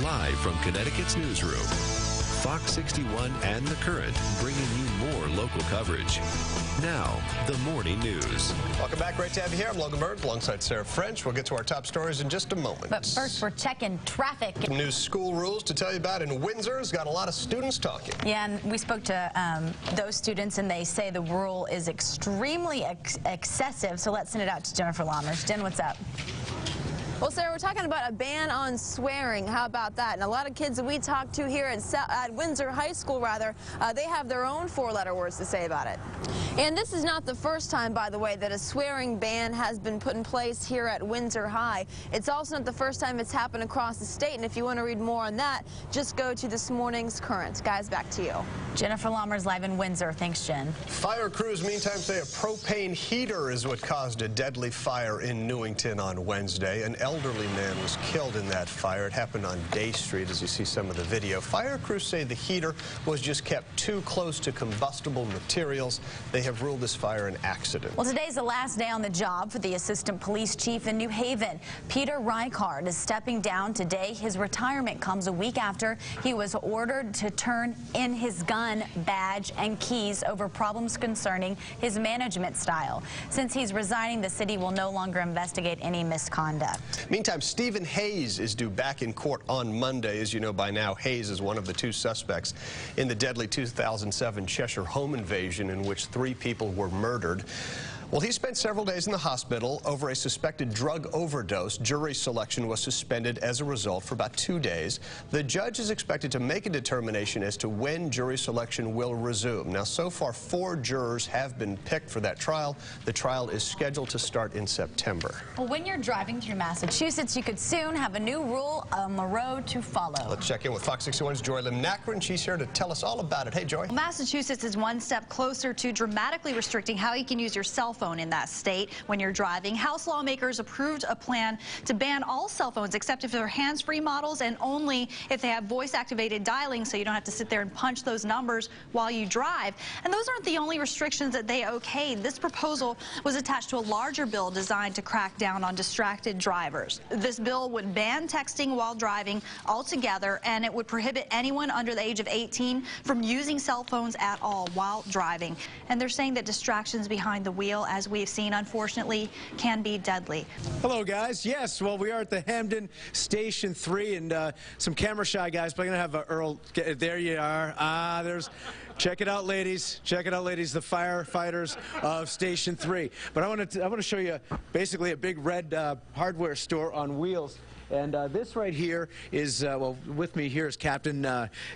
Live from Connecticut's newsroom, Fox 61 and The Current, bringing you more local coverage. Now, the morning news. Welcome back. Great to have you here. I'm Logan Burns alongside Sarah French. We'll get to our top stories in just a moment. But first, we're checking traffic. Some new school rules to tell you about in Windsor. It's got a lot of students talking. Yeah, and we spoke to those students, and they say the rule is extremely excessive. So let's send it out to Jennifer Lammers. Jen, what's up? Well, Sarah, we're talking about a ban on swearing. How about that? And a lot of kids that we talked to here at Windsor High School, they have their own four-letter words to say about it. And this is not the first time, by the way, that a swearing ban has been put in place here at Windsor High. It's also not the first time it's happened across the state. And if you want to read more on that, just go to this morning's Current. Guys, back to you. Jennifer Lammers live in Windsor. Thanks, Jen. Fire crews, meantime, say a propane heater is what caused a deadly fire in Newington on Wednesday. An elderly man was killed in that fire. It happened on Day Street, as you see some of the video. Fire crews say the heater was just kept too close to combustible materials. They have ruled this fire an accident. Well, today's the last day on the job for the assistant police chief in New Haven. Peter Reichard is stepping down today. His retirement comes a week after he was ordered to turn in his gun, badge, and keys over problems concerning his management style. Since he's resigning, the city will no longer investigate any misconduct. Meantime, Stephen Hayes is due back in court on Monday. As you know by now, Hayes is one of the two suspects in the deadly 2007 Cheshire home invasion in which 3 people were murdered. Well, he spent several days in the hospital over a suspected drug overdose. Jury selection was suspended as a result for about 2 days. The judge is expected to make a determination as to when jury selection will resume. Now, so far, 4 jurors have been picked for that trial. The trial is scheduled to start in September. Well, when you're driving through Massachusetts, you could soon have a new rule on the road to follow. Let's check in with Fox 61's Joy Lim-Nakran. She's here to tell us all about it. Hey, Joy. Well, Massachusetts is one step closer to dramatically restricting how you can use your cell phone in that state when you're driving. House lawmakers approved a plan to ban all cell phones except if they're hands-free models and only if they have voice-activated dialing, so you don't have to sit there and punch those numbers while you drive. And those aren't the only restrictions that they okayed. This proposal was attached to a larger bill designed to crack down on distracted drivers. This bill would ban texting while driving altogether, and it would prohibit anyone under the age of 18 from using cell phones at all while driving. And they're saying that distractions behind the wheel, as we've seen, unfortunately, can be deadly. Hello, guys. Yes, well, we are at the Hamden Station 3, and some camera-shy guys, but I'm going to have Earl. There you are. There's. Check it out, ladies. Check it out, ladies. The firefighters of Station 3. But I want to show you basically a big red hardware store on wheels. And this right here is, well, with me here is Captain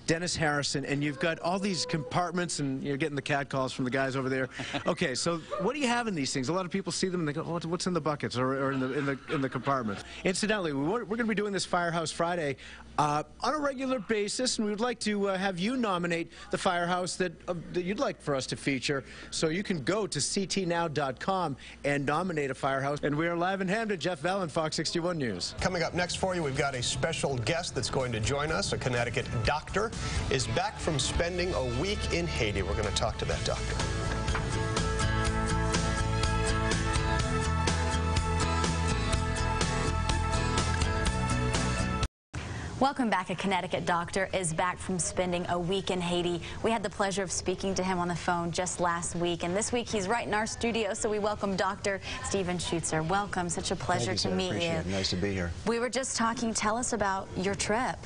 Dennis Harrison, and you've got all these compartments, and you're getting the cat calls from the guys over there. Okay, so what do you have in these things? A lot of people see them and they go, oh, what's in the buckets or in the compartments? Incidentally, we're going to be doing this Firehouse Friday on a regular basis, and we would like to have you nominate the firehouse that you'd like for us to feature. So you can go to ctnow.com and nominate a firehouse. And we are live in Hamden. Jeff Vallon, Fox 61 News. Coming up next for you, we've got a special guest that's going to join us. A Connecticut doctor is back from spending a week in Haiti. We're going to talk to that doctor. Welcome back. A Connecticut doctor is back from spending a week in Haiti. We had the pleasure of speaking to him on the phone just last week, and this week he's right in our studio, so we welcome Dr. Stephen Schutzer. Welcome. Such a pleasure to meet you. Nice to be here. We were just talking. Tell us about your trip.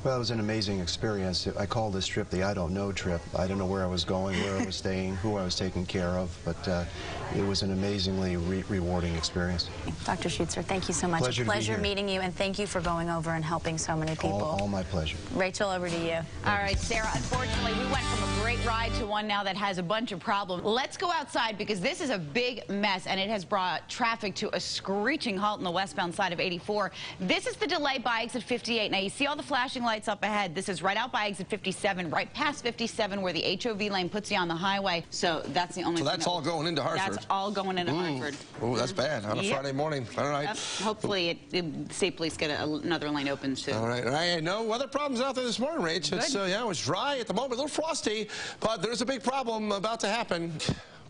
Well, it was an amazing experience. I call this trip the I don't know trip. I don't know where I was going, where I was staying, who I was taking care of, but it was an amazingly rewarding experience. Dr. Schutzer, thank you so much. Pleasure meeting you, and thank you for going over and helping so many people. All my pleasure. Rachel, over to you. All right, Sarah, unfortunately, we went from a great ride to one now that has a bunch of problems. Let's go outside because this is a big mess, and it has brought traffic to a screeching halt on the westbound side of 84. This is the delay by exit 58. Now, you see all the flashing lights up ahead. This is right out by exit 57, right past 57 where the HOV lane puts you on the highway. So that's the only thing. So that's all going into Hartford? That's all going into Hartford. Oh, that's bad on a Friday morning. All right. Yep. Hopefully, state police get another lane open soon. All right. I no weather problems out there this morning, Rach. It's, yeah, it was dry at the moment, a little frosty, but there's a big problem about to happen.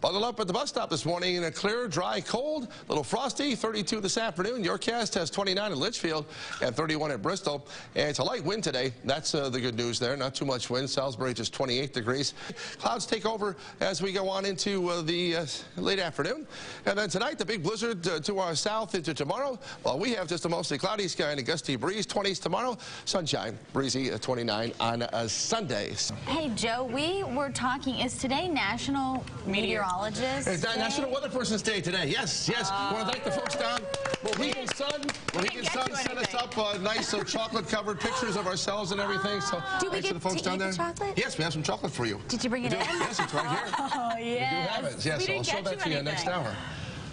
Bundle up at the bus stop this morning in a clear, dry, cold, little frosty, 32 this afternoon. Your cast has 29 in Litchfield and 31 at Bristol. And it's a light wind today. That's the good news there. Not too much wind. Salisbury just 28 degrees. Clouds take over as we go on into the late afternoon. And then tonight, the big blizzard to our south into tomorrow. Well, we have just a mostly cloudy sky and a gusty breeze. 20s tomorrow. Sunshine, breezy at 29 on Sunday. Hey, Joe, we were talking, is today National Meteorologist It's Day? National Weather Person's Day today. Yes, yes. I want to thank the folks down Mohegan Sun. Mohegan Sun sent us up nice chocolate-covered pictures of ourselves and everything. So Do we thanks to the get folks to down eat there. the chocolate? Yes, we have some chocolate for you. Did you bring it in? Yes, it's right here. Oh, We do yes. have it. Yes, I'll show that to you next hour.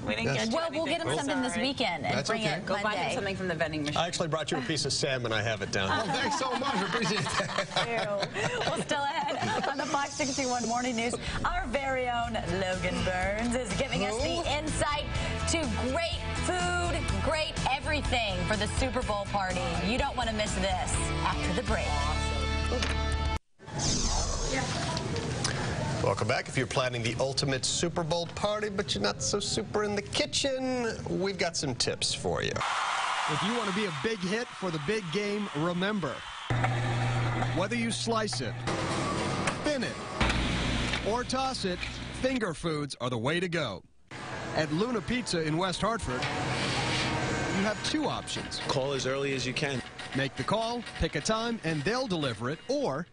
We didn't get you Well, we'll get him something this weekend and That's bring okay. it Go buy him Monday. something from the vending machine. I actually brought you a piece of salmon. I have it down. Oh, thanks so much. I appreciate that. Well, still ahead on the Fox 61 Morning News, our very own Logan Burns is giving us the insight to great food, great everything for the Super Bowl party. You don't want to miss this after the break. Welcome back. If you're planning the ultimate Super Bowl party, but you're not so super in the kitchen, we've got some tips for you. If you want to be a big hit for the big game, remember, whether you slice it, thin it, or toss it, finger foods are the way to go. At Luna Pizza in West Hartford, you have two options. Call as early as you can. Make the call, pick a time, and they'll deliver it, or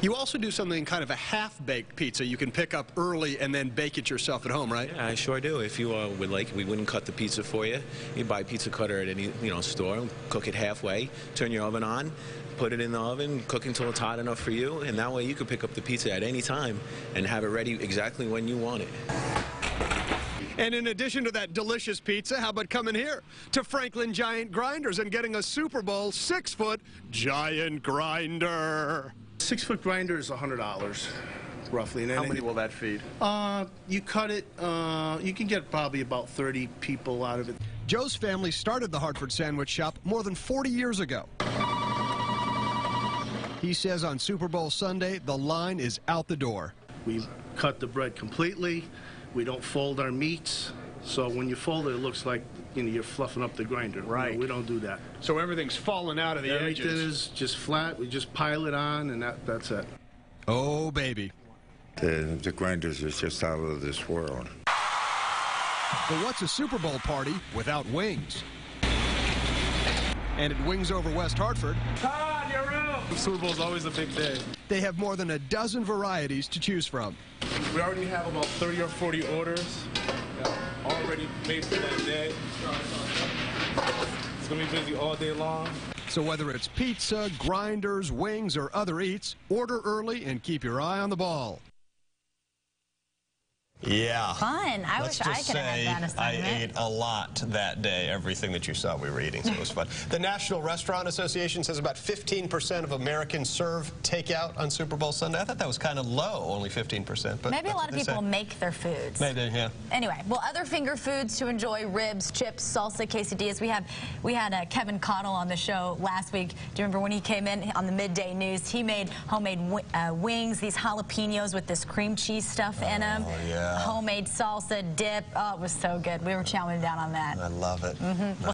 You also do something kind of a half-baked pizza. You can pick up early and then bake it yourself at home, right? Yeah, I sure do. If you would like, we wouldn't cut the pizza for you. You buy a pizza cutter at any store, cook it halfway, turn your oven on, put it in the oven, cook until it's hot enough for you, and that way you can pick up the pizza at any time and have it ready exactly when you want it. And in addition to that delicious pizza, how about coming here to Franklin Giant Grinders and getting a Super Bowl 6-foot giant grinder? 6-foot grinder is $100, roughly. And How many will that feed? You cut it, you can get probably about 30 people out of it. Joe's family started the Hartford Sandwich Shop more than 40 years ago. He says on Super Bowl Sunday, the line is out the door. We cut the bread completely. We don't fold our meats. So when you fold it, it looks like you're fluffing up the grinder. Right. We don't do that. So everything's falling out of the Everything edges. is just flat. We just pile it on, and that's it. Oh, baby. The grinders is just out of this world. But what's a Super Bowl party without wings? And at Wings Over West Hartford, Todd, you're out. The Super Bowl's always a big day. they have more than a dozen varieties to choose from. We already have about 30 or 40 orders already made for that day. It's going to be busy all day long. So whether it's pizza, grinders, wings, or other eats, order early and keep your eye on the ball. Yeah. Fun. I wish I could have had that assignment. I ate a lot that day, everything that you saw we were eating, so it was fun. The National Restaurant Association says about 15% of Americans serve takeout on Super Bowl Sunday. I thought that was kind of low, only 15%. But Maybe a lot of people make their foods. Maybe, yeah. Anyway, well, other finger foods to enjoy: ribs, chips, salsa, quesadillas. We had Kevin Cottle on the show last week. Do you remember when he came in on the midday news? He made homemade wings, these jalapenos with this cream cheese stuff in them. Oh, yeah. Homemade salsa, dip. Oh, it was so good. We were chowing down on that. I love it.